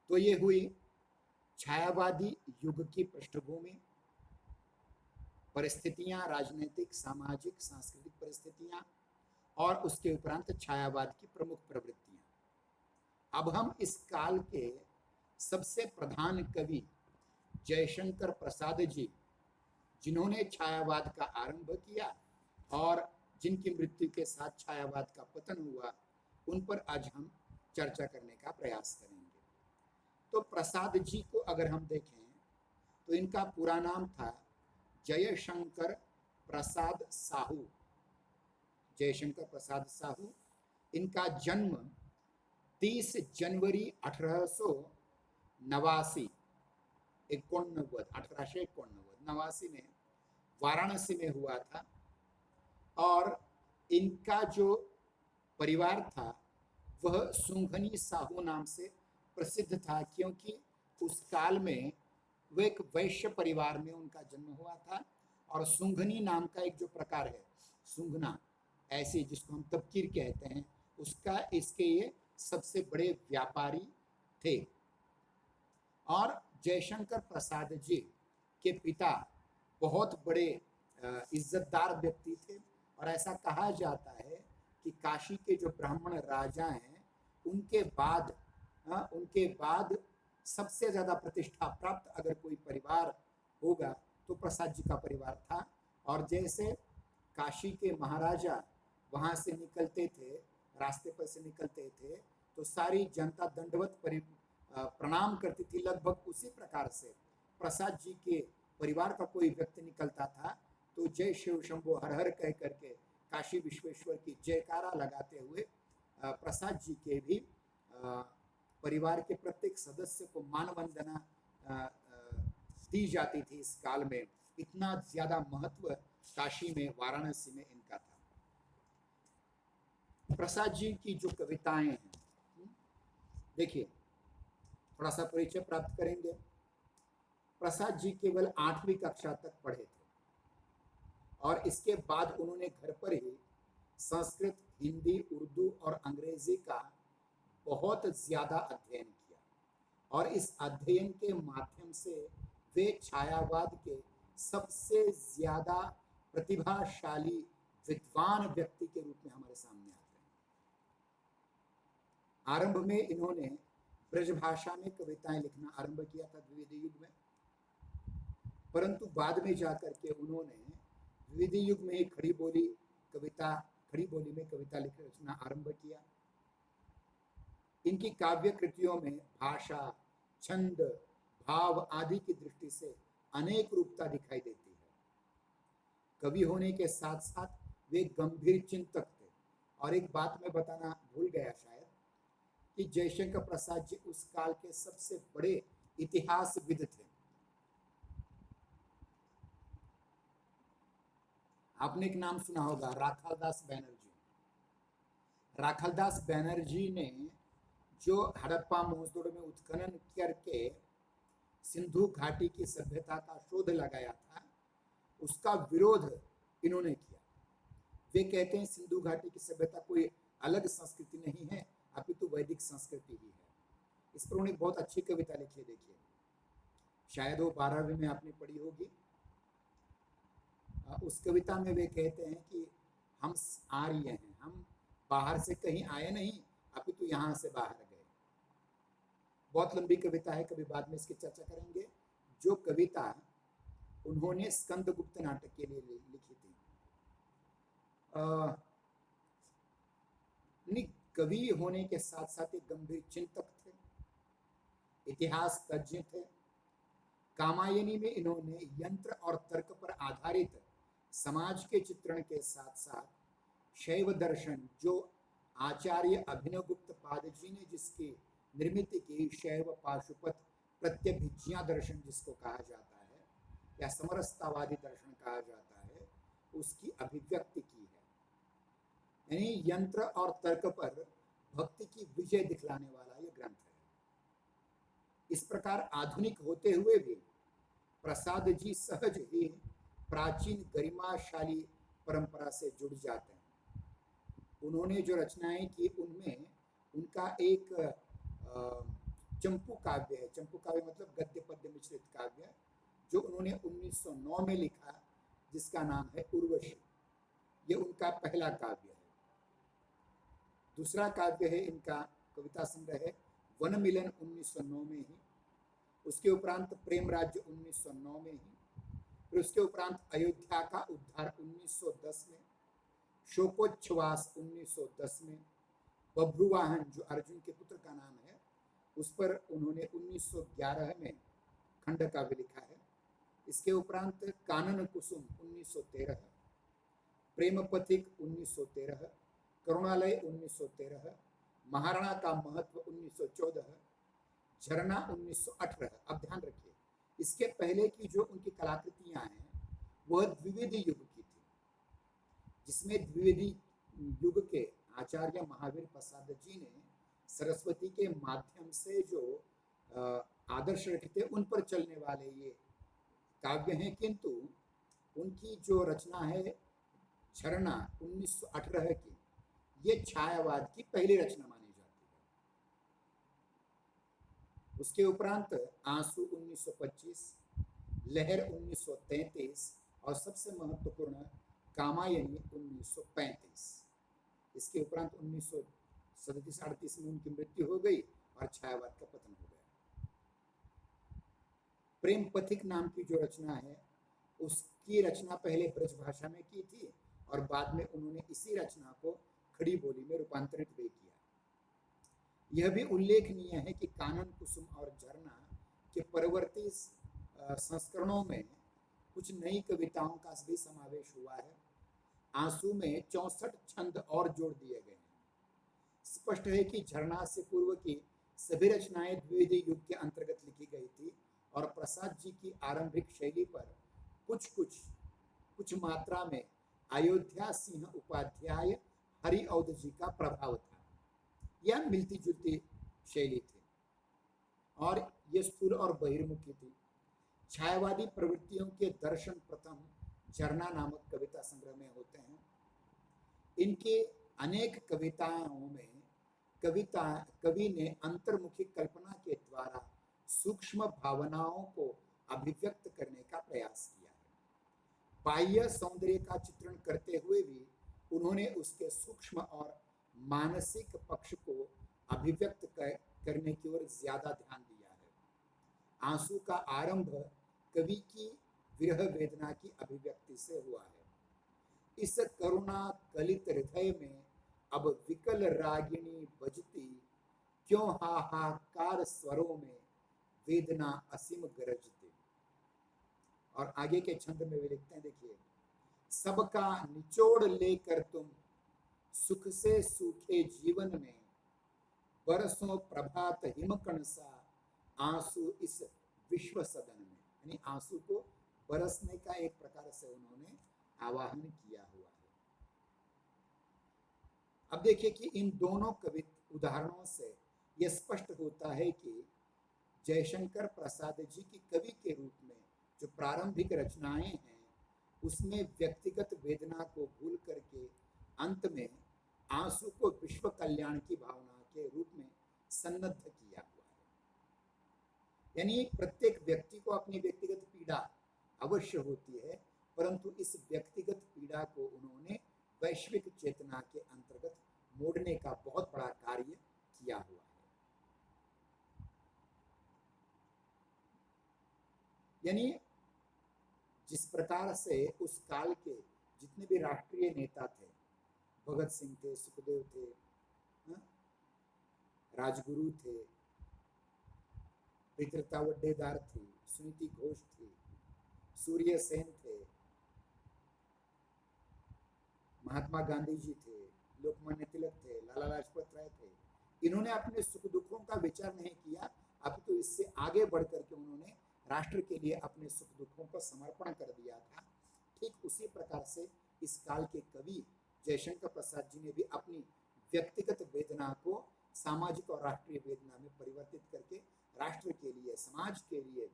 तो ये हुई छायावादी युग की पृष्ठभूमि, परिस्थितियां, राजनीतिक, सामाजिक, सांस्कृतिक परिस्थितियां, और उसके उपरांत छायावाद की प्रमुख प्रवृत्तियां। अब हम इस काल के सबसे प्रधान कवि जयशंकर प्रसाद जी, जिन्होंने छायावाद का आरंभ किया और जिनकी मृत्यु के साथ छायावाद का पतन हुआ, उन पर आज हम चर्चा करने का प्रयास करेंगे। तो प्रसाद जी को अगर हम देखें तो इनका पूरा नाम था जयशंकर प्रसाद साहू। जयशंकर प्रसाद साहू। इनका जन्म 30 जनवरी 1889 1889 में वाराणसी में हुआ था। और इनका जो परिवार था वह सुंघनी साहू नाम से प्रसिद्ध था, क्योंकि उस काल में वह एक वैश्य परिवार में उनका जन्म हुआ था। और सुंघनी नाम का एक जो प्रकार है, सुंघना, ऐसे जिसको हम तबकीर कहते हैं, उसका इसके ये सबसे बड़े व्यापारी थे। और जयशंकर प्रसाद जी के पिता बहुत बड़े इज्जतदार व्यक्ति थे। और ऐसा कहा जाता है कि काशी के जो ब्राह्मण राजा हैं, उनके बाद सबसे ज्यादा प्रतिष्ठा प्राप्त अगर कोई परिवार होगा तो प्रसाद जी का परिवार था। और जैसे काशी के महाराजा वहां से निकलते थे, रास्ते पर से निकलते थे, तो सारी जनता दंडवत प्रणाम करती थी। लगभग उसी प्रकार से प्रसाद जी के परिवार का कोई व्यक्ति निकलता था तो जय शिव शंभो हर हर कह करके काशी विश्वेश्वर की जयकारा लगाते हुए प्रसाद जी के भी परिवार के प्रत्येक सदस्य को मान वंदना दी जाती थी। इस काल में इतना ज्यादा महत्व काशी में, वाराणसी में इनका था। प्रसाद जी की जो कविताएं हैं, देखिए थोड़ा सा परिचय प्राप्त करेंगे। प्रसाद जी केवल 8वीं कक्षा तक पढ़े थे और इसके बाद उन्होंने घर पर ही संस्कृत, हिंदी, उर्दू और अंग्रेजी का बहुत ज्यादा अध्ययन किया। और इस अध्ययन के माध्यम से वे छायावाद के सबसे ज्यादा प्रतिभाशाली विद्वान व्यक्ति के रूप में हमारे सामने आते हैं। आरंभ में इन्होंने ब्रजभाषा में कविताएं लिखना आरंभ किया था द्विवेद युग में, परंतु बाद में जाकर के उन्होंने द्विवेद युग में ही खड़ी बोली में कविता लिखना आरंभ किया। इनकी काव्य कृतियों में भाषा, छंद, भाव आदि की दृष्टि से अनेक रूपता दिखाई देती है। कवि होने के साथ साथ वे गंभीर चिंतक थे। और एक बात मैं बताना भूल गया शायद, कि जयशंकर प्रसाद जी उस काल के सबसे बड़े इतिहासविद थे। आपने एक नाम सुना होगा, राखालदास बैनर्जी। राखालदास बैनर्जी ने जो हड़प्पा महोत्सव में उत्खनन करके सिंधु घाटी की सभ्यता का शोध लगाया था, उसका विरोध इन्होंने किया। वे कहते हैं सिंधु घाटी की सभ्यता कोई अलग संस्कृति नहीं है, अपितु वैदिक संस्कृति ही है। इस पर उन्होंने बहुत अच्छी कविता लिखी है, देखिए, शायद वो 12वीं में आपने पढ़ी होगी। उस कविता में वे कहते हैं कि हम आर्य हैं, हम बाहर से कहीं आए नहीं, अपितु यहाँ से बाहर गए। बहुत लंबी कविता है, कभी बाद में इसकी चर्चा करेंगे। जो कविता उन्होंने स्कंदगुप्त नाटक के लिए लिखी थी। कवि होने के साथ साथ एक गंभीर चिंतक थे, इतिहास तज्ञ थे। कामायनी में इन्होंने यंत्र और तर्क पर आधारित समाज के चित्रण के साथ साथ शैव दर्शन, जो आचार्य अभिनवगुप्त पादजी ने जिसकी निर्मित की, शैव पाशुपत प्रत्यभिज्ञा दर्शन जिसको कहा जाता है, या समरसतावादी दर्शन कहा जाता है, उसकी अभिव्यक्ति की है। यानी यंत्र और तर्क पर भक्ति की विजय दिखलाने वाला यह ग्रंथ है। इस प्रकार आधुनिक होते हुए भी प्रसाद जी सहज ही प्राचीन गरिमाशाली परंपरा से जुड़ जाते हैं। उन्होंने जो रचनाएं की उनमें उनका एक चंपू काव्य है। चंपू काव्य मतलब गद्य पद्य मिश्रित काव्य, जो उन्होंने 1909 में लिखा, जिसका नाम है उर्वशी। ये उनका पहला काव्य है। दूसरा काव्य है इनका कविता संग्रह है वन मिलन 1909 में ही। उसके उपरांत प्रेम राज्य 1909 में ही। फिर उसके उपरांत अयोध्या का उद्धार 1910 में, शोकोच्छ्वास 1910 में, बभ्रुवाहन जो अर्जुन के पुत्र का नाम है उस पर उन्होंने 1911 में खंड काव्य लिखा है। इसके उपरांत कानन कुसुम 1913, प्रेम पथिक 1913, करुणालय 1913, महाराणा का महत्व 1914, झरना 1918। अब ध्यान रखिए, इसके पहले की जो उनकी कलाकृतियां हैं वह द्विवेदी युग की थी, जिसमें द्विवेदी युग के आचार्य महावीर प्रसाद जी ने सरस्वती के माध्यम से जो आदर्श रखे थे उन पर चलने वाले ये काव्य हैं। किंतु उनकी जो रचना है झरना 1918 की, ये छायावाद की पहली रचना मानी जाती है। उसके उपरांत आंसू 1925, लहर 1933 और सबसे महत्वपूर्ण कामायनी 1935। इसके उपरांत 1937-38 में उनकी मृत्यु हो गई और छायावाद का पतन हो गया। प्रेम पथिक नाम की जो रचना है उसकी रचना पहले ब्रज भाषा में की थी और बाद में उन्होंने इसी रचना को खड़ी बोली में रूपांतरित भी किया। यह भी उल्लेखनीय है कि कानन कुसुम और झरना के परवर्ती संस्करणों में कुछ नई कविताओं का भी समावेश हुआ है। आंसू में 64 छंद और जोड़ दिए गए हैं। स्पष्ट है कि झरना से पूर्व की सभी रचनाएं द्विवेदी युग के अंतर्गत लिखी गई थी और प्रसाद जी की आरंभिक शैली पर कुछ मात्रा में अयोध्या सिंह उपाध्याय हरिऔध जी का प्रभाव था। यह मिलती जुलती शैली थी और यह स्थूल और बहिर्मुखी थी। छायावादी प्रवृत्तियों के दर्शन प्रथम झरना नामक कविता संग्रह में होते हैं। इनके अनेक कविताओं में कवि ने अंतर्मुखी कल्पना के द्वारा सूक्ष्म भावनाओं को अभिव्यक्त करने का प्रयास किया है। बाह्य सौंदर्य का चित्रण करते हुए भी उन्होंने उसके सूक्ष्म और मानसिक पक्ष को अभिव्यक्त करने की ओर ज्यादा ध्यान दिया है। आंसू का आरंभ कवि की विरह वेदना की अभिव्यक्ति से हुआ है। इस करुणा कलित हृदय में अब विकल रागिणी बजती, क्यों हाहाकार स्वरों में वेदना असीम गरजती। और आगे के छंद में वे लिखते हैं, देखिए, सबका निचोड़ लेकर तुम सुख से सूखे जीवन में, बरसों प्रभात हिमकण सा आंसू इस विश्व सदन में। यानी आंसू को बरसने का एक प्रकार से उन्होंने आवाहन किया हुआ है। अब देखिए कि इन दोनों कवि उदाहरणों से यह स्पष्ट होता है कि जयशंकर प्रसाद जी की कवि के रूप में जो प्रारंभिक रचनाएं हैं उसमें व्यक्तिगत वेदना को भूल करके अंत में आंसू को विश्व कल्याण की भावना के रूप में सन्नद्ध किया हुआ है। यानी प्रत्येक व्यक्ति को अपनी व्यक्तिगत पीड़ा अवश्य होती है, परंतु इस व्यक्तिगत पीड़ा को उन्होंने वैश्विक चेतना के अंतर्गत मोड़ने का बहुत बड़ा कार्य किया हुआ है। यानी जिस प्रकार से उस काल के जितने भी राष्ट्रीय नेता थे, भगत सिंह थे, सुखदेव थे, राजगुरु थे, पितृता वड्डेदार थी, सुनीति घोष थी, सूर्य सेन थे, महात्मा गांधी जी थे, लोकमान्य तिलक थे, लाला लाजपत राय थे। इन्होंने अपने सुख दुखों का विचार नहीं किया, अब तो इससे आगे बढ़ करके उन्होंने राष्ट्र के लिए अपने सुख दुखों को समर्पण कर दिया था। ठीक उसी प्रकार से इस काल के कवि जयशंकर प्रसाद जी ने भी अपनी व्यक्तिगत वेदना को सामाजिक और राष्ट्रीय वेदना में परिवर्तित करके राष्ट्र के लिए, समाज के लिए,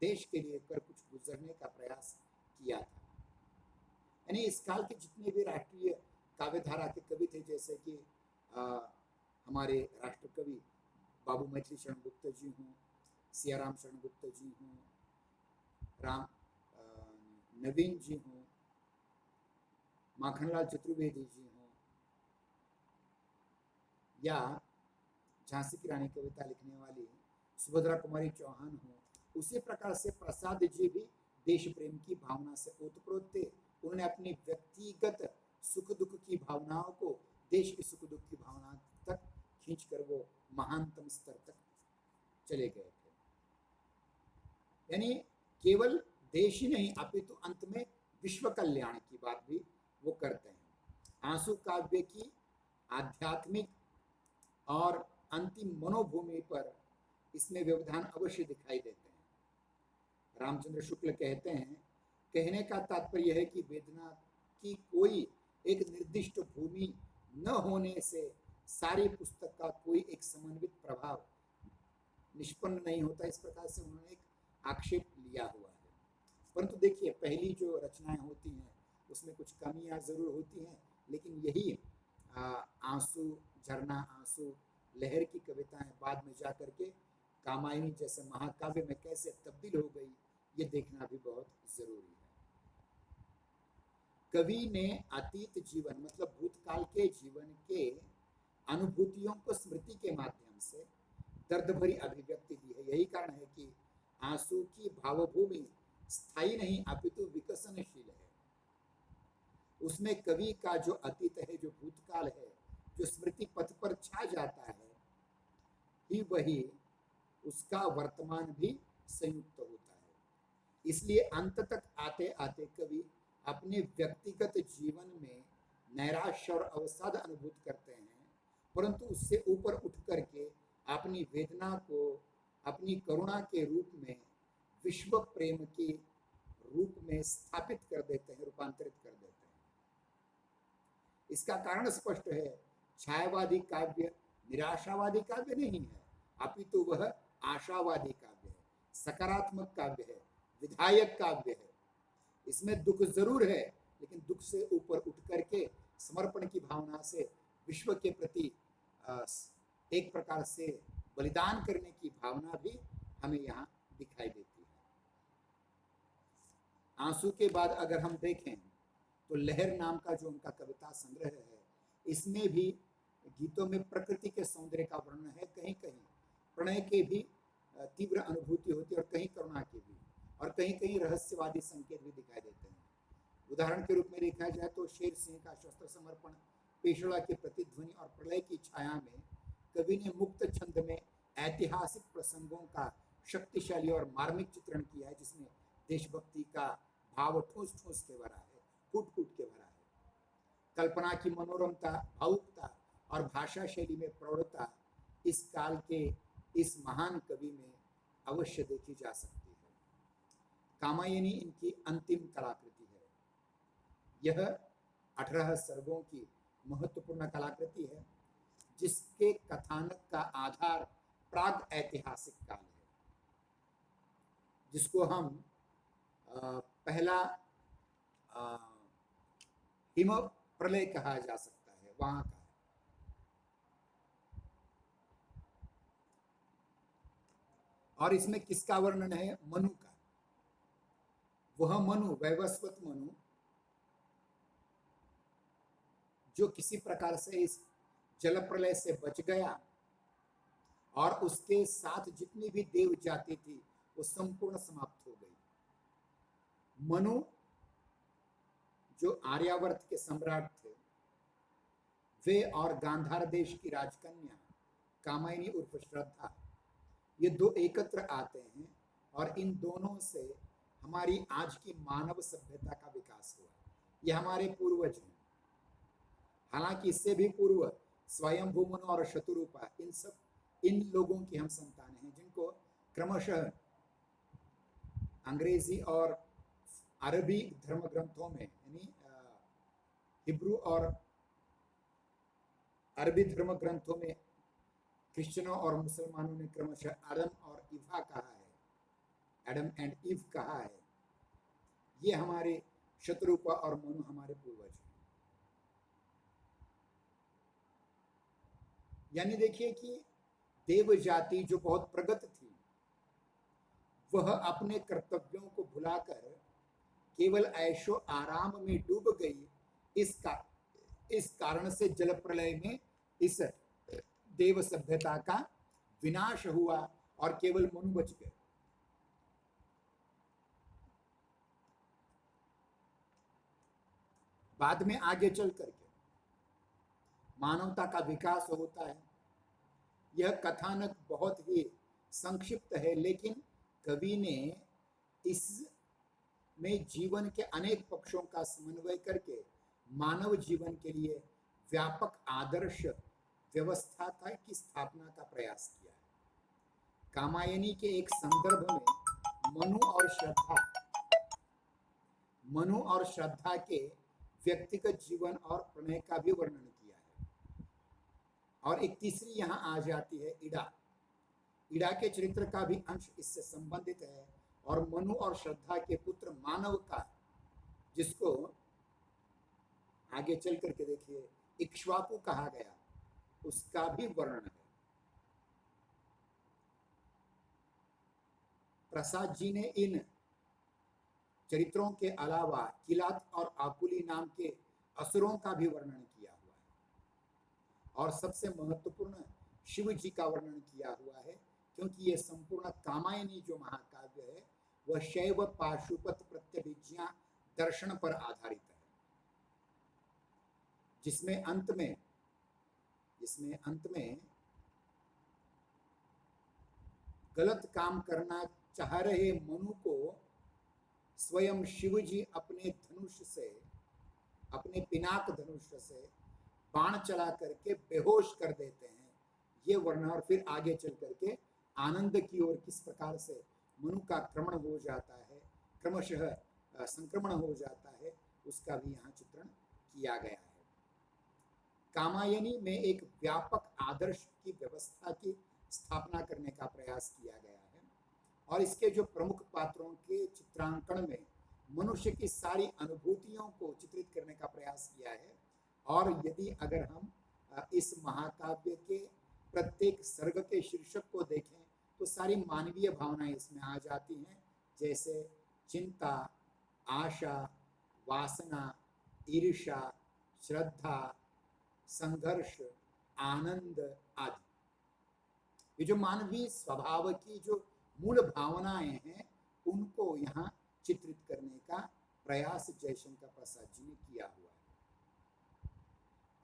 देश के लिए कर कुछ गुजरने का प्रयास किया था। यानी इस काल के जितने भी राष्ट्रीय काव्यधारा के कवि थे, जैसे कि हमारे राष्ट्र कवि बाबू मैथिली शरण गुप्त जी हों, सियाराम शरण गुप्त जी हों, राम नवीन जी हों, माखनलाल चतुर्वेदी जी हों, या झांसी की रानी कविता लिखने वाली सुभद्रा कुमारी चौहान हो, उसी प्रकार से प्रसाद जी भी देश प्रेम की भावना से ओतप्रोत थे। उन्होंने अपनी व्यक्तिगत सुख दुख की भावनाओं को देश की सुख दुख की भावना तक खींचकर वो महानतम स्तर तक चले गए थे। यानी केवल देश ही नहीं अपितु अंत में विश्व कल्याण की बात भी वो करते हैं। आंसू काव्य की आध्यात्मिक और अंतिम मनोभूमि पर इसमें व्यवधान अवश्य दिखाई देते हैं। रामचंद्र शुक्ल कहते हैं, कहने का तात्पर्य है कि वेदना की कोई एक निर्दिष्ट भूमि न होने से सारी पुस्तक का कोई एक समन्वित प्रभाव निष्पन्न नहीं होता। इस प्रकार से उन्होंने एक आक्षेप लिया हुआ है। परंतु देखिए, पहली जो रचनाएं होती हैं उसमें कुछ कमियां जरूर होती हैं, लेकिन यही आंसू, झरना आंसू, लहर की कविताएं बाद में जाकर के कामायनी जैसे महाकाव्य में कैसे तब्दील हो गई, ये देखना भी बहुत जरूरी है। कवि ने अतीत जीवन मतलब भूतकाल के जीवन के अनुभूतियों को स्मृति के माध्यम से दर्द भरी अभिव्यक्ति दी है। यही कारण है कि आंसू की भावभूमि स्थायी नहीं अपितु विकसनशील है। उसमें कवि का जो अतीत है, जो भूतकाल है, जो स्मृति पथ पर छा जाता है, ही वही उसका वर्तमान भी संयुक्त होता है। इसलिए अंत तक आते आते कवि अपने व्यक्तिगत जीवन में नैराश्य और अवसाद अनुभूत करते हैं, परंतु उससे ऊपर उठ करके अपनी वेदना को अपनी करुणा के रूप में विश्व प्रेम के रूप में स्थापित कर देते हैं, रूपांतरित कर देते हैं। इसका कारण स्पष्ट है। छायावादी काव्य निराशावादी काव्य नहीं है, अपितु वह आशावादी काव्य है, सकारात्मक काव्य है, विधायक काव्य है। इसमें दुख जरूर है, लेकिन दुख से ऊपर उठ करके समर्पण की भावना से विश्व के प्रति एक प्रकार से बलिदान करने की भावना भी हमें यहाँ दिखाई देती है। आंसू के बाद अगर हम देखें तो लहर नाम का जो उनका कविता संग्रह है, इसमें भी गीतों में प्रकृति के सौंदर्य का वर्णन है, कहीं कहीं प्रणय के भी तीव्र अनुभूति होती है और कहीं करुणा की भी, और कहीं कहीं रहस्यवादी संकेत भी दिखाई देते हैं। उदाहरण के रूप में देखा जाए तो शेर सिंह का शस्त्र समर्पण, पेशवा के प्रतिध्वनि और प्रलय की छाया में कवि ने मुक्त छंद में ऐतिहासिक प्रसंगों का शक्तिशाली और मार्मिक चित्रण किया है, जिसमें देशभक्ति का भाव ठोस ठोस के भरा है, कूट कूट के भरा है। कल्पना की मनोरमता, भावुकता और भाषा शैली में प्रौढ़ता इस काल के इस महान कवि में अवश्य देखी जा सकती है। कामायनी इनकी अंतिम कलाकृति है। यह 18 सर्गों की महत्वपूर्ण कलाकृति है, जिसके कथानक का आधार प्राग ऐतिहासिक काल है, जिसको हम पहला हिम प्रलय कहा जा सकता है, वहां का है। और इसमें किसका वर्णन है? मनु का। वह मनु, वैवस्वत मनु, जो किसी प्रकार से इस जल प्रलय से बच गया और उसके साथ जितनी भी देव जाति थी वो संपूर्ण समाप्त हो गई। मनु जो आर्यावर्त के सम्राट थे, वे और गांधार देश की राजकन्या कामायनी उर्फ श्रद्धा, ये दो एकत्र आते हैं और इन दोनों से हमारी आज की मानव सभ्यता का विकास हुआ। ये हमारे पूर्वज हैं। हालांकि इससे भी पूर्व स्वयंभू मनु और शतुरूपा, इन लोगों की हम संतान हैं, जिनको क्रमशः अंग्रेजी और अरबी धर्म ग्रंथों में, यानी हिब्रू और अरबी धर्म ग्रंथों में क्रिश्चियनों और मुसलमानों ने क्रमशः आदम और इवा कहा है, एडम एंड ईव कहा है। ये हमारे शत्रुपा और मनु हमारे पूर्वज हैं। यानी देखिए कि देव जाति जो बहुत प्रगत थी, वह अपने कर्तव्यों को भुलाकर केवल ऐशो आराम में डूब गई। इस कारण से जल प्रलय में इस देव सभ्यता का विनाश हुआ और केवल मनु बच गए। बाद में आगे चल करके मानवता का विकास होता है। यह कथानक बहुत ही संक्षिप्त है, लेकिन कवि ने इसमें जीवन के अनेक पक्षों का समन्वय करके मानव जीवन के लिए व्यापक आदर्श व्यवस्था की स्थापना का प्रयास किया है। कामायनी के एक संदर्भ में मनु और श्रद्धा के व्यक्तिगत जीवन और प्रणय का भी वर्णन किया है। और एक तीसरी यहाँ आ जाती है इड़ा के चरित्र का भी अंश इससे संबंधित है, और मनु और श्रद्धा के पुत्र मानव का, जिसको आगे चल करके देखिए इक्ष्वाकु कहा गया, उसका भी वर्णन है। प्रसाद जी ने इन चरित्रों के अलावा किलात और आकुली नाम के असुरों का भी वर्णन किया हुआ है, और सबसे महत्वपूर्ण शिव जी का वर्णन किया हुआ है, क्योंकि यह संपूर्ण कामायनी जो महाकाव्य है वह शैव पाशुपत प्रत्यभिज्ञा दर्शन पर आधारित है, जिसमें अंत में गलत काम करना चाह रहे मनु को स्वयं शिव जी अपने पिनाक धनुष से बाण चला करके बेहोश कर देते हैं, ये वर्णन। और फिर आगे चल करके आनंद की ओर किस प्रकार से मनु का क्रमण हो जाता है, क्रमशः संक्रमण हो जाता है, उसका भी यहाँ चित्रण किया गया है। कामायनी में एक व्यापक आदर्श की व्यवस्था की स्थापना करने का प्रयास किया गया है, और इसके जो प्रमुख पात्रों के चित्रांकन में मनुष्य की सारी अनुभूतियों को चित्रित करने का प्रयास किया है। और यदि अगर हम इस महाकाव्य के प्रत्येक सर्ग के शीर्षक को देखें तो सारी मानवीय भावनाएं इसमें आ जाती हैं, जैसे चिंता, आशा, वासना, ईर्ष्या, श्रद्धा, संघर्ष, आनंद आदि। ये जो मानवीय स्वभाव की जो मूल भावनाएं हैं उनको यहाँ चित्रित करने का प्रयास जयशंकर प्रसाद जी ने किया हुआ है।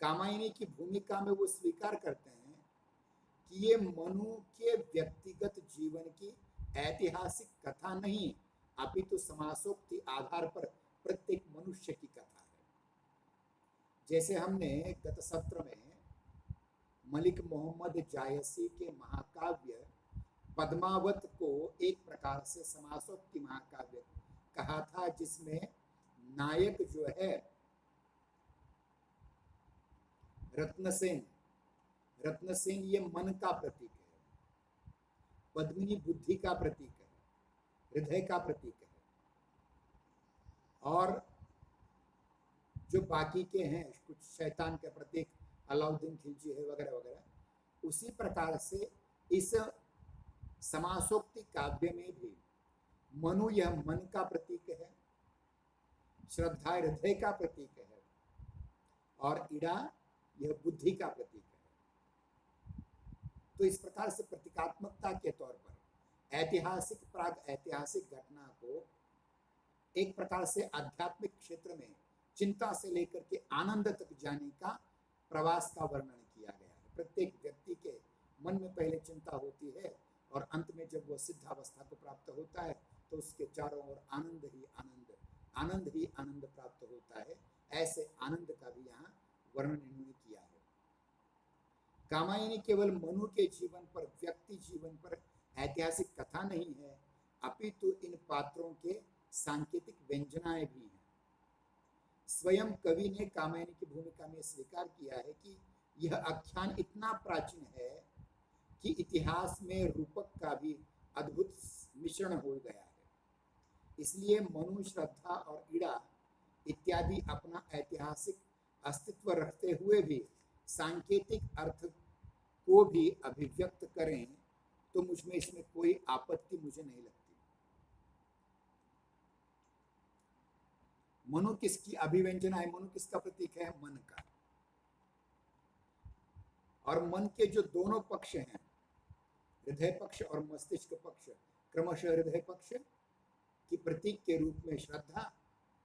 कामायनी की भूमिका में वो स्वीकार करते हैं कि ये मनु के व्यक्तिगत जीवन की ऐतिहासिक कथा नहीं, अपितु समासोक्ति आधार पर प्रत्येक मनुष्य की कथा है। जैसे हमने गत सत्र में मलिक मोहम्मद जायसी के महाकाव्य पद्मावत को एक प्रकार से समासोक्ति महाकाव्य कहा था, जिसमें नायक जो है रत्नसेन ये मन का प्रतीक है, पद्मिनी बुद्धि का प्रतीक है, हृदय का प्रतीक है, और जो बाकी के हैं कुछ शैतान के प्रतीक अलाउद्दीन खिलजी है वगैरह वगैरह। उसी प्रकार से इस समासोक्ति काव्य में भी मनु यह मन का प्रतीक है, श्रद्धा हृदय का प्रतीक है, और इड़ा यह बुद्धि का प्रतीक है। तो इस प्रकार से प्रतीकात्मकता के तौर पर ऐतिहासिक प्राग ऐतिहासिक घटना को एक प्रकार से आध्यात्मिक क्षेत्र में चिंता से लेकर के आनंद तक जाने का प्रवास का वर्णन किया गया है। प्रत्येक व्यक्ति के मन में पहले चिंता होती है, और अंत में जब वह सिद्धावस्था को प्राप्त होता है तो उसके चारों ओर आनंद ही आनंद प्राप्त होता है। ऐसे आनंद का भी यहाँ वर्णन इन्होंने किया है। कामायनी केवल मनु के जीवन पर, व्यक्ति जीवन पर ऐतिहासिक कथा नहीं है, अपितु इन पात्रों के सांकेतिक व्यंजनाएं भी हैं। स्वयं कवि ने कामायनी की भूमिका में स्वीकार किया है कि यह आख्यान इतना प्राचीन है कि इतिहास में रूपक का भी अद्भुत मिश्रण हो गया है। इसलिए मनु, श्रद्धा और इड़ा इत्यादि अपना ऐतिहासिक अस्तित्व रखते हुए भी सांकेतिक अर्थ को भी अभिव्यक्त करें तो मुझ में इसमें कोई आपत्ति मुझे नहीं लगती। मनु किसकी अभिव्यंजना है? मनु किसका प्रतीक है? मन का। और मन के जो दोनों पक्ष हैं, हृदय पक्ष और मस्तिष्क पक्ष, क्रमशः हृदय पक्ष की प्रतीक के रूप में श्रद्धा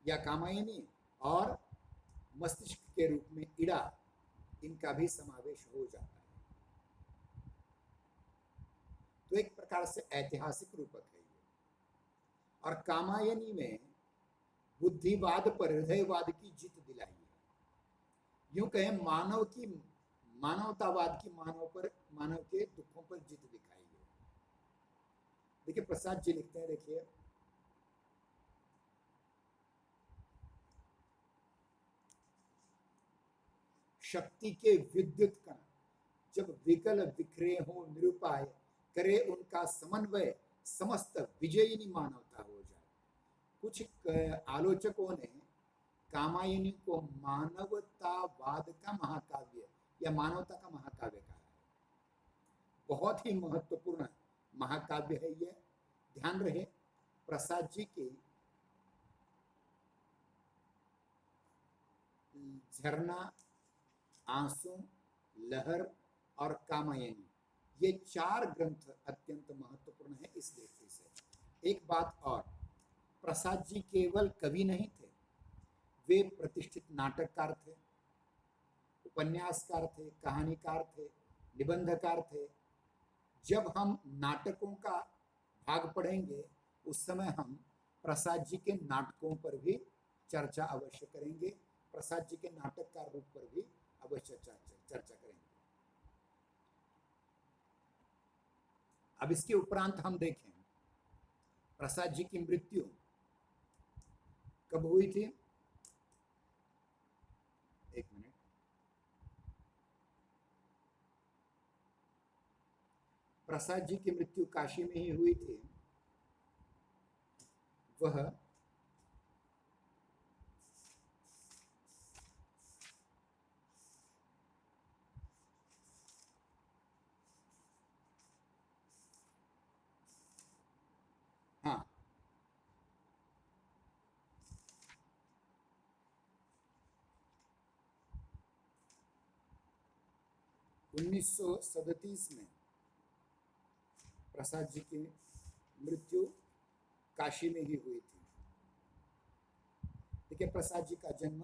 या कामायनी और मस्तिष्क के रूप में इड़ा, इनका भी समावेश हो जाता है। तो एक प्रकार से ऐतिहासिक रूपक है ये। और कामायनी में बुद्धिवाद पर हृदयवाद की जीत दिलाई है। यूं कहें मानवतावाद की मानव के दुखों पर जीत दिखाई है। देखिए प्रसाद जी लिखते हैं, देखिए शक्ति के विद्युत कण जब विकल बिखरे हो निरुपाय, करे उनका समन्वय समस्त विजयिनी मानवता हो जाए। कुछ आलोचकों ने कामायनी को मानवतावाद का महाकाव्य या मानवता का महाकाव्य कहा है। बहुत ही महत्वपूर्ण महाकाव्य है ये। ध्यान रहे, प्रसाद जी के झरना, आंसू, लहर और कामायनी, ये 4 ग्रंथ अत्यंत महत्वपूर्ण है इस दृष्टि से। एक बात और, प्रसाद जी केवल कवि नहीं थे, वे प्रतिष्ठित नाटककार थे, उपन्यासकार थे, कहानीकार थे, निबंधकार थे। जब हम नाटकों का भाग पढ़ेंगे उस समय हम प्रसाद जी के नाटकों पर भी चर्चा अवश्य करेंगे, प्रसाद जी के नाटककार रूप पर भी अवश्य चर्चा करेंगे। अब इसके उपरांत हम देखें प्रसाद जी की मृत्यु कब हुई थी। एक मिनट, प्रसाद जी की मृत्यु काशी में ही हुई थी। वह 1937 में प्रसाद जी की मृत्यु काशी में ही हुई थी। देखिए प्रसाद जी का जन्म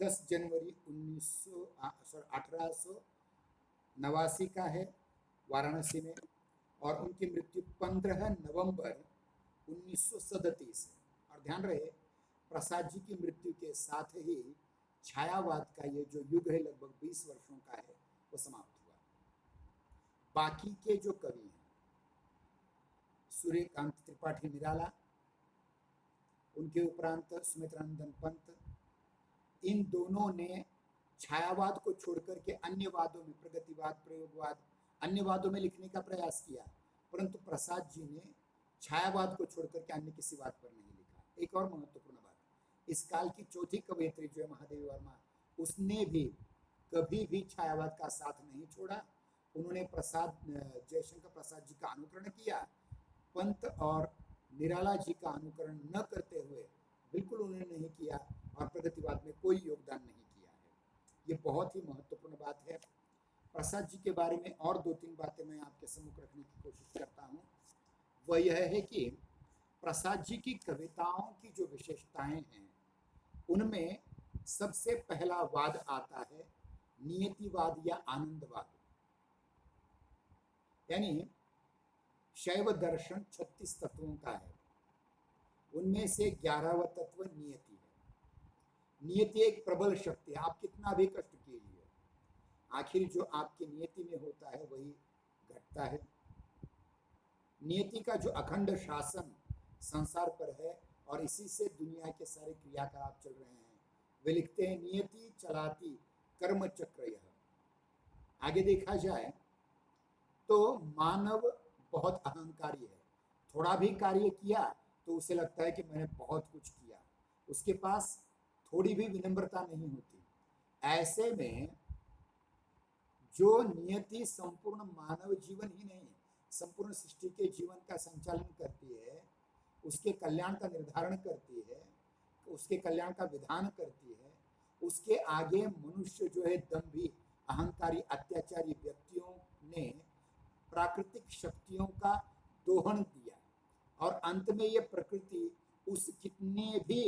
10 जनवरी 1889 का है वाराणसी में, और उनकी मृत्यु 15 नवंबर 1937 है। और ध्यान रहे, प्रसाद जी की मृत्यु के साथ ही छायावाद का ये जो युग है लगभग 20 वर्षों का है वो समाप्त हुआ। बाकी के जो कवि हैं, सूर्यकांत त्रिपाठी निराला, उनके उपरांत सुमित्रानंदन पंत, इन दोनों ने छायावाद को छोड़कर के अन्य वादों में, प्रगतिवाद, प्रयोगवाद, अन्य वादों में लिखने का प्रयास किया, परंतु प्रसाद जी ने छायावाद को छोड़कर के अन्य किसी वाद पर नहीं लिखा। एक और महत्वपूर्ण बात, इस काल की चौथी कवयित्री जो है महादेवी वर्मा, उसने भी कभी भी छायावाद का साथ नहीं छोड़ा। उन्होंने जयशंकर प्रसाद जी का अनुकरण किया, पंत और निराला जी का अनुकरण न करते हुए बिल्कुल उन्होंने नहीं किया, और प्रगतिवाद में कोई योगदान नहीं किया है। ये बहुत ही महत्वपूर्ण बात है। प्रसाद जी के बारे में और 2-3 बातें मैं आपके सम्मुख रखने की कोशिश करता हूँ। वह यह है कि प्रसाद जी की कविताओं की जो विशेषताएं हैं उनमें सबसे पहला वाद आता है नियतिवाद या आनंदवाद। यानी शैव दर्शन 36 तत्वों का है, उनमें से 11वां तत्व नियति है। नियति एक प्रबल शक्ति है, आप कितना भी कष्ट कीजिए, आखिर जो आपकी नियति में होता है वही घटता है। नियति का जो अखंड शासन संसार पर है और इसी से दुनिया के सारे क्रियाकलाप चल रहे हैं। वे लिखते हैं, नियति चलाती कर्म चक्र यह। आगे देखा जाए तो मानव बहुत अहंकारी है, थोड़ा भी कार्य किया तो उसे लगता है कि मैंने बहुत कुछ किया, उसके पास थोड़ी भी विनम्रता नहीं होती। ऐसे में जो नियति संपूर्ण मानव जीवन ही नहीं, संपूर्ण सृष्टि के जीवन का संचालन करती है, उसके कल्याण का निर्धारण करती है, उसके कल्याण का विधान करती है, उसके आगे मनुष्य जो है दंभी, अहंकारी, अत्याचारी व्यक्तियों ने प्राकृतिक शक्तियों का दोहन दिया, और अंत में ये प्रकृति उस कितने भी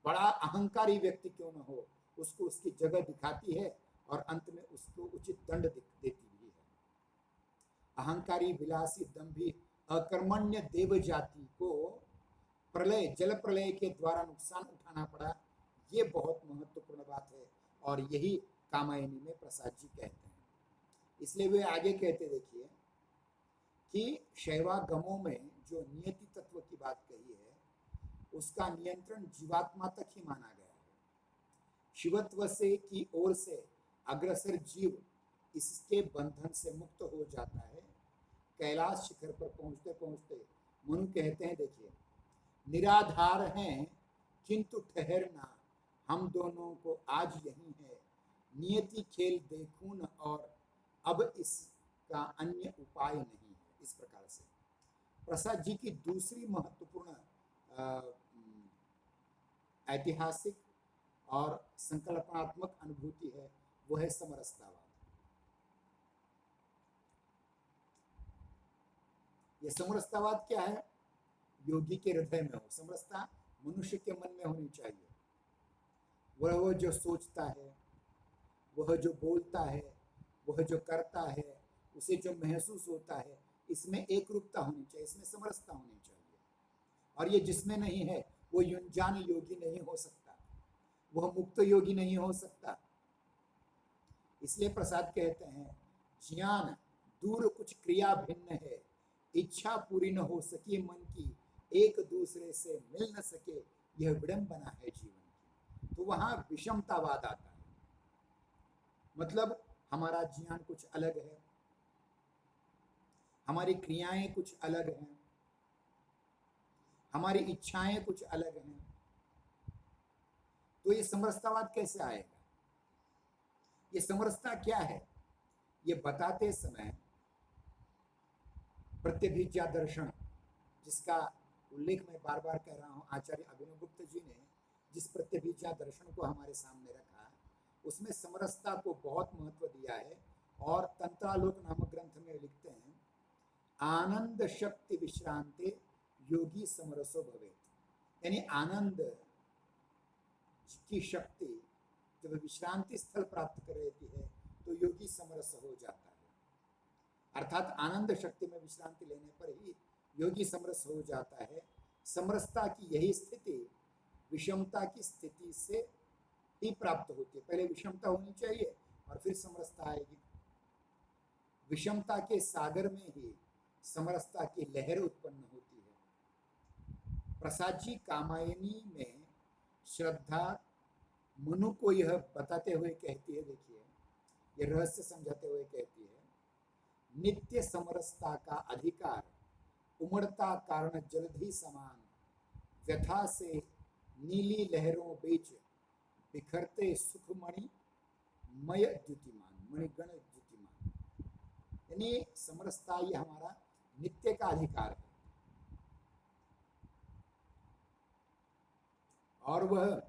बड़ा अहंकारी व्यक्ति क्यों न हो, उसको उसकी जगह दिखाती है और अंत में उसको उचित दंड देती भी है। अहंकारी, विलासी, दंभी, अकर्मण्य देव जाति को प्रलय, जल प्रलय के द्वारा नुकसान उठाना पड़ा। ये बहुत महत्वपूर्ण बात है और यही कामायनी में प्रसाद जी कहते हैं। इसलिए वे आगे कहते, देखिए कि शैवागमों में जो नियति तत्व की बात कही है, उसका नियंत्रण जीवात्मा तक ही माना गया है। शिवत्व से की ओर से अग्रसर जीव इसके बंधन से मुक्त हो जाता है। कैलाश शिखर पर पहुंचते पहुंचते मनु कहते हैं, देखिए, निराधार हैं किंतु ठहरना, हम दोनों को आज यही है, नियति खेल देखूं न और अब इसका अन्य उपाय नहीं है। इस प्रकार से प्रसाद जी की दूसरी महत्वपूर्ण ऐतिहासिक और संकल्पनात्मक अनुभूति है, वो है समरसतावाद। ये समरसतावाद क्या है? योगी के हृदय में हो। समरसता मनुष्य के मन में होनी चाहिए। वह जो सोचता है, वह जो बोलता है, वह जो करता है, उसे जो महसूस होता है, इसमें एक रूपता होनी चाहिए, इसमें समरसता होनी चाहिए। और ये जिसमें नहीं है वो युंजान योगी नहीं हो सकता, वह मुक्त योगी नहीं हो सकता। इसलिए प्रसाद कहते हैं, ज्ञान दूर कुछ क्रिया भिन्न है, इच्छा पूरी न हो सकी मन की, एक दूसरे से मिल न सके, यह विडंबना है जीवन की। तो वहां विषमतावाद आता है, मतलब हमारा ज्ञान कुछ अलग है, हमारी क्रियाएं कुछ अलग हैं, हमारी इच्छाएं कुछ अलग हैं। तो ये समरसतावाद कैसे आएगा? ये समरसता क्या है? ये बताते समय प्रत्यभिज्ञा दर्शन, जिसका उल्लेख मैं बार बार कह रहा हूं, आचार्य अभिनवगुप्त जी ने जिस प्रत्यभिज्ञा दर्शन को हमारे सामने रखा, उसमें समरसता को बहुत महत्व दिया है। और तंत्रालोक नामक ग्रंथ में लिखते हैं, आनंद शक्ति विश्रांते योगी समरसो भवेत्। यानी आनंद की शक्ति जब विश्रांति स्थल प्राप्त कर लेती है तो योगी समरस हो जाता है। अर्थात आनंद शक्ति में विश्रांति लेने पर ही योगी समरस हो जाता है। समरसता की यही स्थिति विषमता की स्थिति से ही प्राप्त होती है। पहले विषमता होनी चाहिए और फिर समरसता आएगी। विषमता के सागर में ही समरसता की लहर उत्पन्न होती है। प्रसाद जी कामायनी में श्रद्धा मनु को यह बताते हुए कहती है, देखिए, यह रहस्य समझाते हुए कहती है, नित्य समरसता का अधिकार उमड़ता कारण जलधि समान, व्यथा से नीली लहरों बीच बिखरते सुखमणि मय द्युतिमान, मणिगण द्युतिमान। यानी समरसता ये हमारा नित्य का अधिकार है और वह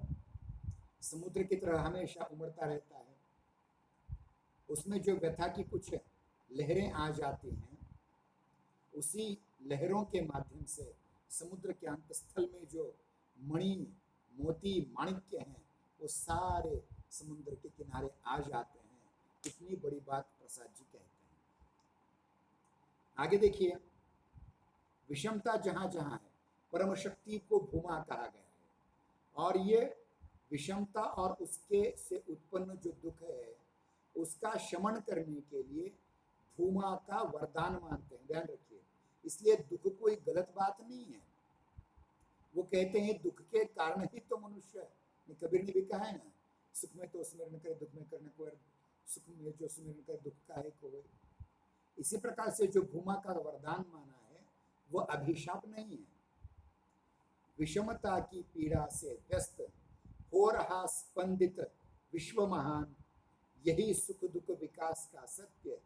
समुद्र की तरह हमेशा उमड़ता रहता है। उसमें जो व्यथा की कुछ लहरें आ जाती हैं, उसी लहरों के माध्यम से समुद्र के अंतस्थल में जो मणि, मोती, माणिक्य हैं, वो सारे समुद्र के किनारे आ जाते हैं। इतनी बड़ी बात प्रसाद जी कहते हैं। आगे देखिए, विषमता जहां जहां है, परम शक्ति को भूमा कहा गया है। और ये विषमता और उसके से उत्पन्न जो दुख है, उसका शमन करने के लिए भूमा का वरदान मानते हैं। ध्यान रखिए, इसलिए दुख कोई गलत बात नहीं है। वो कहते हैं दुख के कारण ही तो मनुष्य है। कबीर ने भी कहा है ना, सुख में तो स्मरण करे, दुख में करने को, सुख में जो स्मरण करे दुख का है कोई। इसी प्रकार से जो भूमा का वरदान माना है, वो अभिशाप नहीं है। विषमता की पीड़ा से व्यस्त हो रहा स्पंदित विश्व महान, यही सुख दुख विकास का सत्य,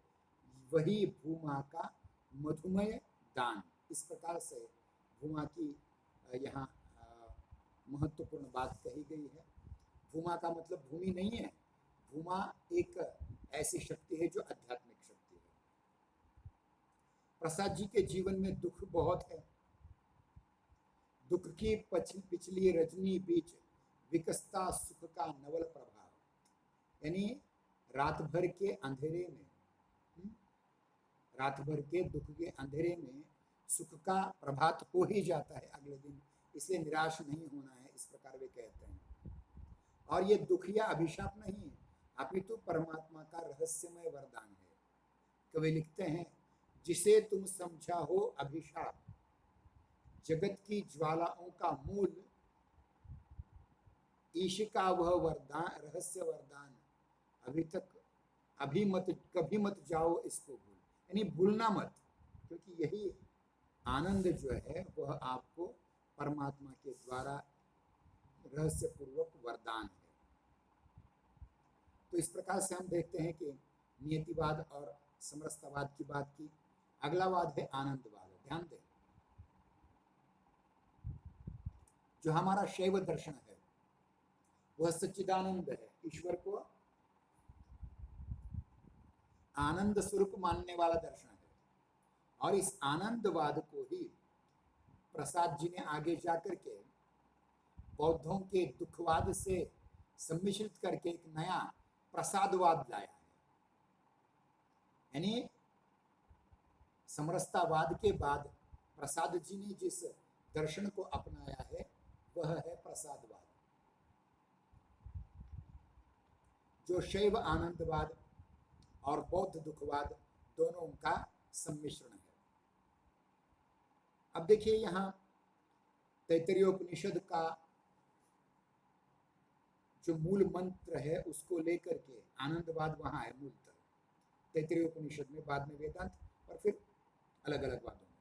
वही भूमा का मधुमय दान। इस प्रकार से भूमा की यहाँ महत्वपूर्ण बात कही गई है। भूमा का मतलब भूमि नहीं है, भूमा एक ऐसी शक्ति है जो आध्यात्मिक शक्ति है। प्रसाद जी के जीवन में दुख बहुत है। दुख की पिछली रजनी बीच विकसता सुख का नवल प्रभाव, यानी रात भर के अंधेरे में, रात भर के दुख के अंधेरे में सुख का प्रभात हो ही जाता है अगले दिन, इसलिए निराश नहीं होना है, इस प्रकार वे कहते हैं। और ये दुख या अभिशाप नहीं है, अपितु परमात्मा का रहस्यमय वरदान है। कवि लिखते हैं, जिसे तुम समझा हो अभिशाप, जगत की ज्वालाओं का मूल, ईश का वह वरदान, रहस्य वरदान, अभी मत कभी मत जाओ इसको भूल, यानी भूलना मत, क्योंकि यही आनंद जो है वह आपको परमात्मा के द्वारा रहस्य पूर्वक वरदान है। तो इस प्रकार से हम देखते हैं कि नियतिवाद और समरसतावाद की बात की। अगला वाद है आनंदवाद। ध्यान दें, जो हमारा शैव दर्शन है वह सच्चिदानंद है, ईश्वर को आनंद स्वरूप मानने वाला दर्शन है। और इस आनंदवाद को ही प्रसाद जी ने आगे जाकर के बौद्धों के दुखवाद से सम्मिश्रित करके एक नया प्रसादवाद लाया है। यानी समरसतावाद के बाद प्रसाद जी ने जिस दर्शन को अपनाया है वह है प्रसादवाद, जो शैव आनंदवाद और बौद्ध दुखवाद दोनों का सम्मिश्रण है। अब देखिए, यहाँ तैत्तरीयोपनिषद का जो मूल मंत्र है उसको लेकर के आनंदवाद वहां है मूलतः, तैत्तरीयोपनिषद में, बाद में वेदांत और फिर अलग अलग वादों में।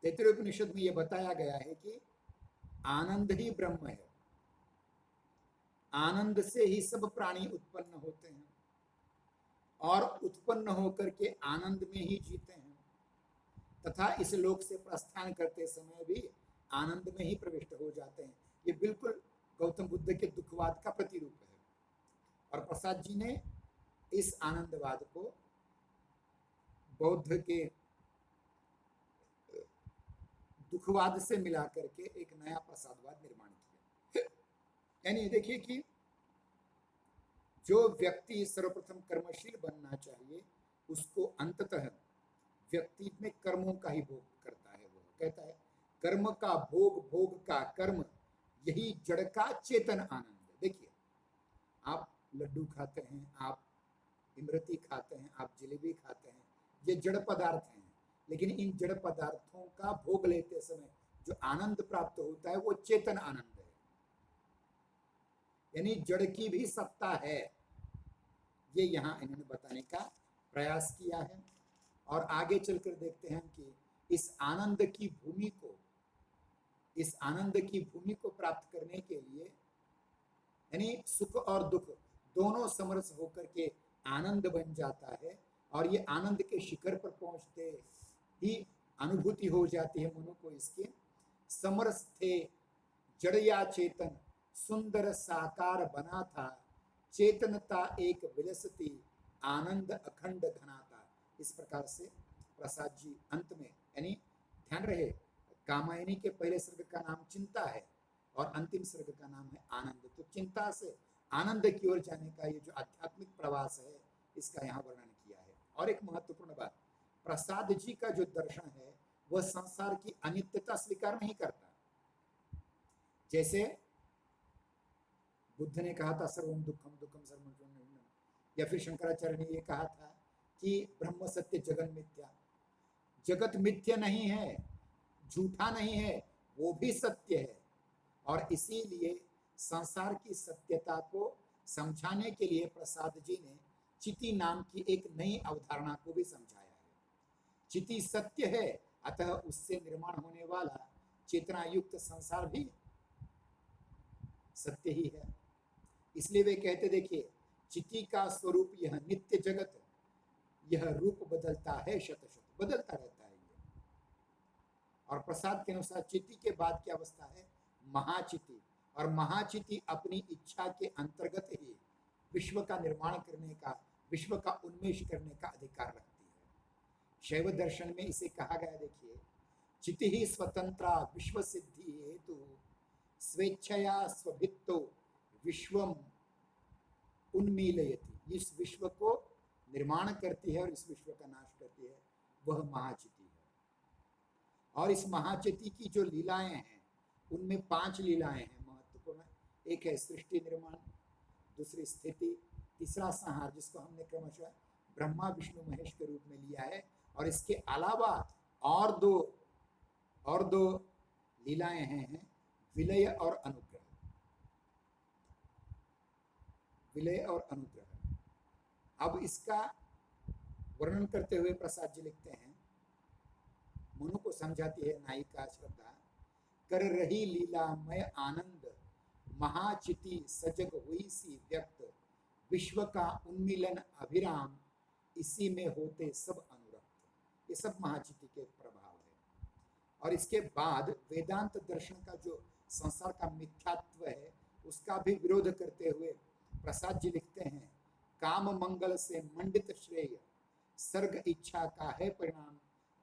तैत्तरीयोपनिषद में यह बताया गया है कि आनंद ही ब्रह्म है, आनंद से ही सब प्राणी उत्पन्न होते हैं और उत्पन्न होकर के आनंद में ही जीते हैं, तथा इस लोक से प्रस्थान करते समय भी आनंद में ही प्रविष्ट हो जाते हैं। ये बिल्कुल गौतम बुद्ध के दुखवाद का प्रतिरूप है। और प्रसाद जी ने इस आनंदवाद को बौद्ध के दुखवाद से मिला करके एक नया प्रसादवाद निर्माण किया। यानी देखिए कि जो व्यक्ति सर्वप्रथम कर्मशील बनना चाहिए उसको अंततः व्यक्ति में कर्मों का ही भोग करता है। वो कहता है, कर्म का भोग, भोग का कर्म, यही जड़ का चेतन आनंद है। देखिए, आप लड्डू खाते हैं, आप इमरती खाते हैं, आप जलेबी खाते हैं, ये जड़ पदार्थ हैं, लेकिन इन जड़ पदार्थों का भोग लेते समय जो आनंद प्राप्त होता है वो चेतन आनंद है। यानी जड़ की भी सत्ता है, ये यहाँ इन्होंने बताने का प्रयास किया है। और आगे चलकर देखते हैं कि इस आनंद की भूमि को प्राप्त करने के लिए, यानी सुख और दुख दोनों समरस होकर के आनंद बन जाता है, और ये आनंद के शिखर पर पहुंचते ही अनुभूति हो जाती है मनु को इसके, समरस थे जड़ या चेतन, सुंदर साकार बना था, चेतनता एक विलसती, आनंद अखंड घना था। इस प्रकार से प्रसाद जी अंत में, यानी ध्यान रहे, कामायनी के पहले सर्ग का नाम चिंता है और अंतिम सर्ग का नाम है आनंद। तो चिंता से आनंद की ओर जाने का ये जो आध्यात्मिक प्रवास है इसका यहाँ वर्णन किया है। और एक महत्वपूर्ण बात, प्रसाद जी का जो दर्शन है वह संसार की अनित्यता स्वीकार नहीं करता। जैसे बुद्ध ने कहा था सर्वम दुखम दुखम सर्वम, या फिर शंकराचार्य ने ये कहा था कि ब्रह्म सत्य जगन मिथ्या। जगत मिथ्या नहीं है, झूठा नहीं है, वो भी सत्य है। और इसीलिए संसार की सत्यता को समझाने के लिए प्रसाद जी ने चिति नाम की एक नई अवधारणा को भी समझाया है। चिति सत्य है, अतः उससे निर्माण होने वाला चेतना युक्त संसार भी सत्य ही है। इसलिए वे कहते, देखिए, चिति का स्वरूप यह नित्य जगत, यह रूप बदलता है शत शत, बदलता रहता है ये। और प्रसाद के अनुसार चिति के बाद की अवस्था है महाचिति, और महाचिति अपनी इच्छा के अंतर्गत ही विश्व का निर्माण करने का, विश्व का उन्मेष करने का अधिकार रखती है। शैव दर्शन में इसे कहा गया, देखिए, चिति ही स्वतंत्रा विश्व सिद्धि हेतु स्वेच्छया स्वभित्तो विश्वम उन्मीलयति, इस विश्व को निर्माण करती है और इस विश्व का नाश करती है, वह महाचिति है। और इस महाचिति की जो लीलाएं हैं उनमें 5 लीलाएं हैं महत्वपूर्ण। एक है सृष्टि निर्माण, दूसरी स्थिति, तीसरा संहार जिसको हमने क्रमशः ब्रह्मा विष्णु महेश के रूप में लिया है, और इसके अलावा और दो लीलाएं हैं विलय और अनुग्रह। विलय और अनुग्रह। अब इसका वर्णन करते हुए प्रसाद जी लिखते हैं, मनु को समझाती है नायिका श्रद्धा, कर रही लीलामय आनंद महाचिति सजग हुई सी व्यक्त, विश्व का उन्मिलन अभिराम इसी में होते सब अनुरक्त। ये सब महाचिति के प्रभाव है। और इसके बाद वेदांत दर्शन का जो संसार का मिथ्यात्व है उसका भी विरोध करते हुए प्रसाद जी लिखते हैं, काम मंगल से मंडित श्रेय सर्ग इच्छा का है परिणाम,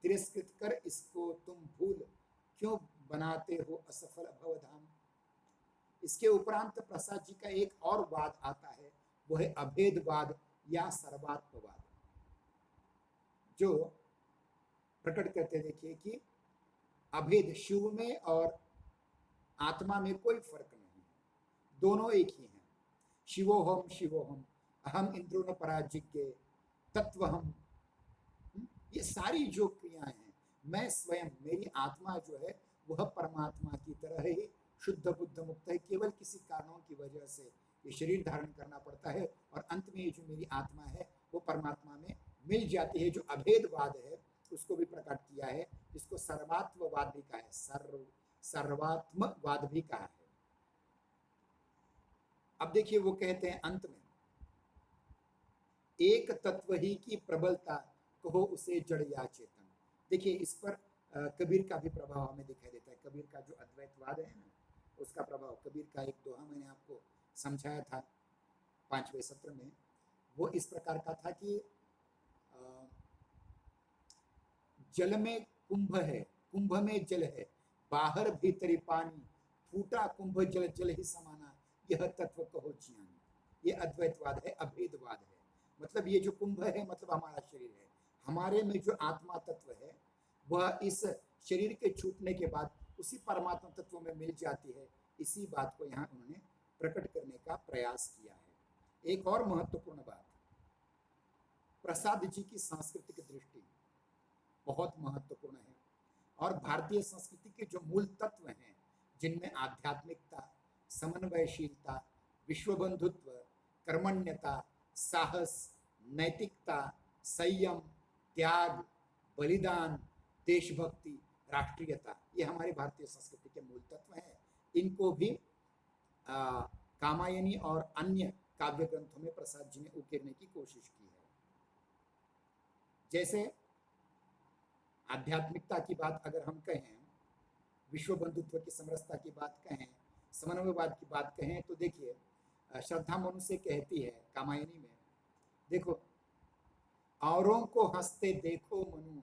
तिरस्कृत कर इसको तुम भूल क्यों बनाते हो असफल भवधाम। इसके उपरांत प्रसाद जी का एक और वाद आता है, वो है अभेदवाद या सर्वात्मवाद, जो प्रकट करते देखिए कि अभेद, शिव में और आत्मा में कोई फर्क नहीं है, दोनों एक ही हैं। शिवोहम शिवोहम अहम इंद्रो न पराजिज्ञे तत्वहम, ये सारी जो क्रियाएं हैं, मैं स्वयं, मेरी आत्मा जो है वह परमात्मा की तरह ही शुद्ध बुद्ध मुक्त है। केवल किसी कारणों की वजह से ये शरीर धारण करना पड़ता है और अंत में ये जो मेरी आत्मा है वो परमात्मा में मिल जाती है। जो अभेदवाद है उसको भी प्रकट किया है, जिसको सर्वात्मवाद भी कहा है, सर्वात्मवाद भी कहा है। अब देखिए वो कहते हैं अंत में, एक तत्व ही की प्रबलता कहो उसे जड़ या चेतन। देखिए इस पर कबीर का भी प्रभाव हमें दिखाई देता है। कबीर का जो अद्वैतवाद है ना, उसका प्रभाव, कबीर का एक दोहा मैंने आपको समझाया था 5वें सत्र में, वो इस प्रकार का था कि जल में कुंभ है, कुंभ में जल है, बाहर भीतरी पानी, फूटा कुंभ जल जल ही समाना, यह तत्व कहो जियानी। ये अद्वैतवाद है, अभेदवाद है। मतलब ये जो कुंभ है मतलब हमारा शरीर है, हमारे में जो आत्मा तत्व है वह इस शरीर के छूटने के बाद उसी परमात्मा तत्व में मिल जाती है। इसी बात को यहाँ उन्होंने प्रकट करने का प्रयास किया है। एक और महत्वपूर्ण बात, प्रसाद जी की सांस्कृतिक दृष्टि बहुत महत्वपूर्ण है, और भारतीय संस्कृति के जो मूल तत्व हैं जिनमें आध्यात्मिकता, समन्वयशीलता, विश्वबंधुत्व, कर्मण्यता, साहस, नैतिकता, संयम, त्याग, बलिदान, देशभक्ति, राष्ट्रीयता, ये हमारे भारतीय संस्कृति के मूल तत्व हैं। इनको भी कामायनी और अन्य काव्य ग्रंथों में प्रसाद जी ने उकेरने की कोशिश की है। जैसे आध्यात्मिकता की बात अगर हम कहें, विश्व बंधुत्व की समरसता की बात कहें, समन्वयवाद की बात कहें, तो देखिए श्रद्धा मनु से कहती है कामायनी में, देखो औरों को हंसते देखो मनु,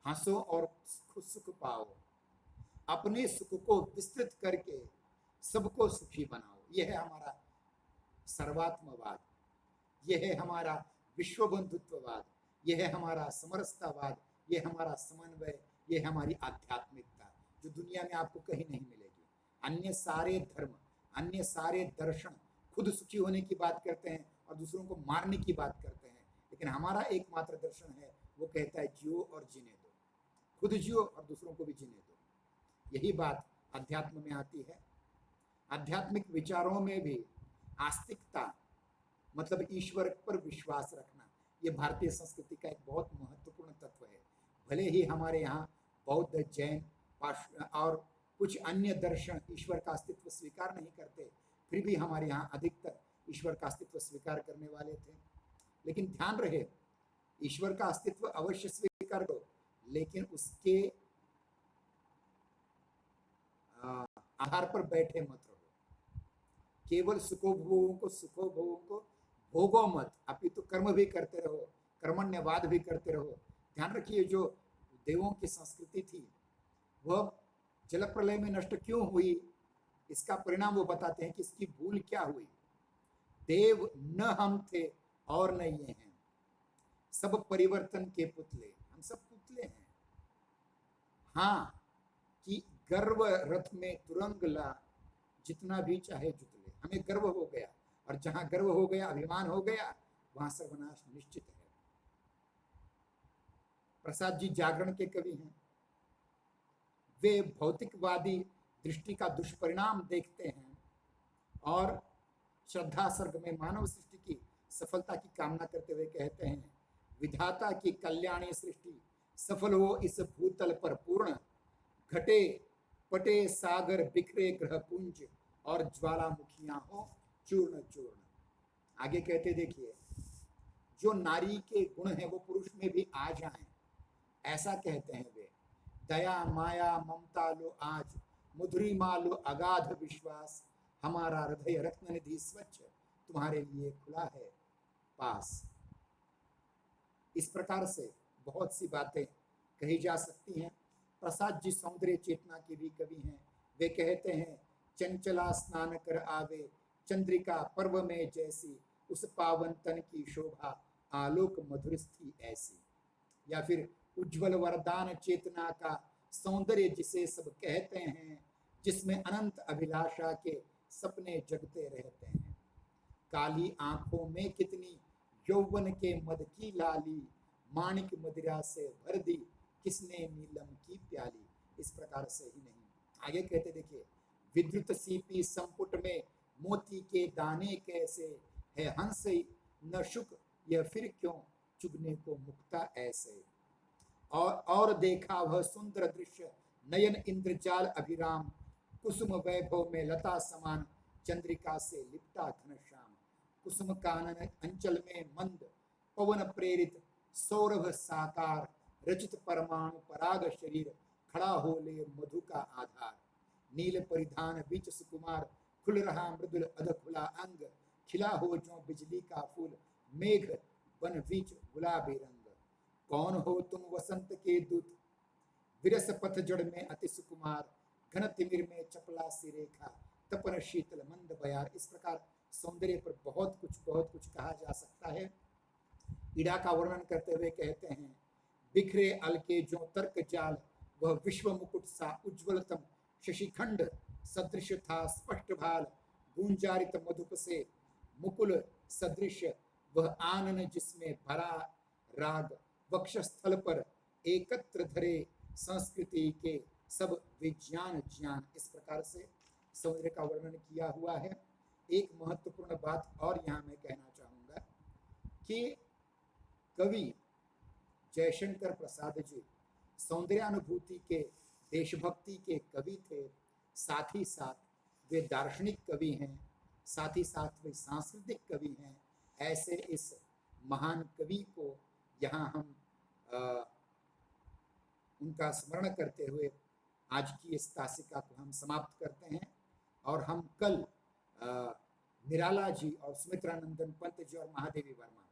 हंसो और सुख पाओ, अपने सुख को विस्तृत करके सबको सुखी बनाओ। यह है हमारा सर्वात्मवाद, यह है हमारा विश्व बंधुत्ववाद, यह है हमारा समरसतावाद, यह हमारा समन्वय, यह हमारी आध्यात्मिकता, जो दुनिया में आपको कहीं नहीं मिलेगी। अन्य सारे धर्म, अन्य सारे दर्शन खुद सुखी होने की बात करते हैं और दूसरों को मारने की बात करते हैं, लेकिन हमारा एकमात्र दर्शन है वो कहता है जियो और जीने दो, खुद जियो और दूसरों को भी जीने दो। यही बात अध्यात्म में आती है। आध्यात्मिक विचारों में भी आस्तिकता, मतलब ईश्वर पर विश्वास रखना, ये भारतीय संस्कृति का एक बहुत महत्वपूर्ण तत्व है। भले ही हमारे यहाँ बौद्ध, जैन और कुछ अन्य दर्शन ईश्वर का अस्तित्व स्वीकार नहीं करते, फिर भी हमारे यहाँ अधिकतर ईश्वर का अस्तित्व स्वीकार करने वाले थे। लेकिन ध्यान रहे, ईश्वर का अस्तित्व अवश्य स्वीकार करो, लेकिन उसके आधार पर बैठे मत रहो। केवल सुखोभोगों को भोगो मत, अपितु कर्म भी करते रहो, कर्मण्यवाद भी करते रहो। ध्यान रखिए, जो देवों की संस्कृति थी वह जल प्रलय में नष्ट क्यों हुई, इसका परिणाम वो बताते हैं कि इसकी भूल क्या हुई। देव न हम थे और न ये हैं, सब परिवर्तन के पुतले, हम सब पुतले हैं। हाँ, कि गर्व रथ में तुरंग ला, जितना भी चाहे जुतले। हमें गर्व हो गया, और जहां गर्व हो गया, अभिमान हो गया, वहां सर्वनाश निश्चित है। प्रसाद जी जागरण के कवि हैं। वे भौतिकवादी दृष्टि का दुष्परिणाम देखते हैं और श्रद्धा सर्ग में मानव सृष्टि की सफलता की कामना करते हुए कहते हैं, विधाता की कल्याणी सृष्टि सफल हो इस भूतल पर पूर्ण, घटे पटे सागर बिखरे ग्रह पुंज, और ज्वालामुखियां हो चूर्ण चूर्ण। आगे कहते देखिए, जो नारी के गुण हैं वो पुरुष में भी आ जाएं, ऐसा कहते हैं वे। दया माया ममता लो आज, मधुरिमा लो अगाध विश्वास, हमारा हृदय रत्न निधि स्वच्छ, तुम्हारे लिए खुला है पास। इस प्रकार से बहुत सी बातें कही जा सकती हैं। प्रसाद जी सौंदर्य चेतना के भी कवि हैं। वे कहते हैं, चंचला स्नान कर आवे चंद्रिका पर्व में जैसी, उस पावन तन की शोभा आलोक मधुर थी ऐसी। या फिर उज्जवल वरदान चेतना का सौंदर्य जिसे सब कहते हैं, जिसमें अनंत अभिलाषा के सपने जगते रहते हैं। काली आंखों में कितनी यौवन के मद की लाली, माणिक मदिरा से भर दी किसने नीलम की प्याली। इस प्रकार से ही नहीं, आगे कहते देखिए, विद्युत सीपी संपुट में मोती के दाने कैसे, है हंस न शुक यह फिर क्यों चुगने को मुक्ता ऐसे। और देखा वह सुंदर दृश्य नयन इंद्रजाल अभिराम, कुसुम वैभव में लता समान चंद्रिका से लिपटा घनश्याम। कुसुम कानन अंचल में मंद पवन प्रेरित सौरभ साकार, रचित परमाणु पराग शरीर खड़ा हो ले मधु का आधार। नील परिधान बीच सुकुमार, खुल रहा मृदुल अध खुला अंग, खिला हो जो बिजली का फूल मेघ बन बीच गुलाबी रंग। कौन हो तुम वसंत के दूत, विरस पथ जड़ में अति सुकुमार, घन तिमिर में चपला सी रेखा, तपन शीतल मंद बयार। इस प्रकार सौंदर्य पर बहुत कुछ कहा जा सकता है। इड़ा का वर्णन करते हुए कहते हैं, बिखरे अलके जो तर्क जाल, वह विश्व मुकुट सा उज्ज्वलतम शशिखंड सदृश था स्पष्ट भाल, गुंजारित मधुप से मुकुल सदृश वह आनन जिसमें भरा राग, वक्षस्थल पर एकत्र धरे संस्कृति के सब विज्ञान ज्ञान। इस प्रकार से सौंदर्य का वर्णन किया हुआ है। एक महत्वपूर्ण बात और यहाँ मैं कहना चाहूँगा कि कवि जयशंकर प्रसाद जी सौंदर्यानुभूति के, देशभक्ति के कवि थे, साथ ही साथ वे दार्शनिक कवि हैं, साथ ही साथ वे सांस्कृतिक कवि हैं। ऐसे इस महान कवि को यहाँ हम उनका स्मरण करते हुए आज की इस तासिका को हम समाप्त करते हैं, और हम कल निराला जी और सुमित्रानंदन पंत जी और महादेवी वर्मा,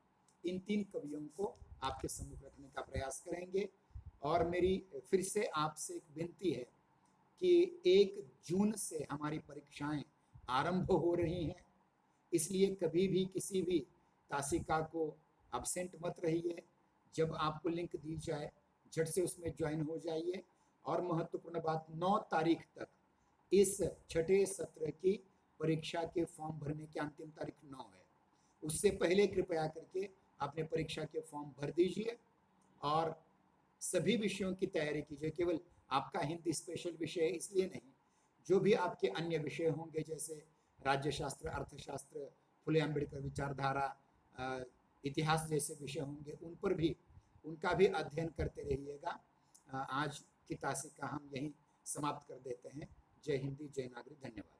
इन तीन कवियों को आपके सम्मुख रखने का प्रयास करेंगे। और मेरी फिर से आपसे एक विनती है कि 1 जून से हमारी परीक्षाएं आरंभ हो रही हैं, इसलिए कभी भी किसी भी तासिका को अब्सेंट मत रहिए। जब आपको लिंक दी जाए झट से उसमें ज्वाइन हो जाइए। और महत्वपूर्ण बात, 9 तारीख तक इस छठे सत्र की परीक्षा के फॉर्म भरने की अंतिम तारीख 9 है। उससे पहले कृपया करके अपने परीक्षा के फॉर्म भर दीजिए और सभी विषयों की तैयारी कीजिए। केवल आपका हिंदी स्पेशल विषय इसलिए नहीं, जो भी आपके अन्य विषय होंगे जैसे राज्यशास्त्र, अर्थशास्त्र, फुले अम्बेडकर विचारधारा, इतिहास जैसे विषय होंगे, उन पर भी उनका भी अध्ययन करते रहिएगा। आज की तासिका हम यहीं समाप्त कर देते हैं। जय हिंदी, जय नागरिक, धन्यवाद।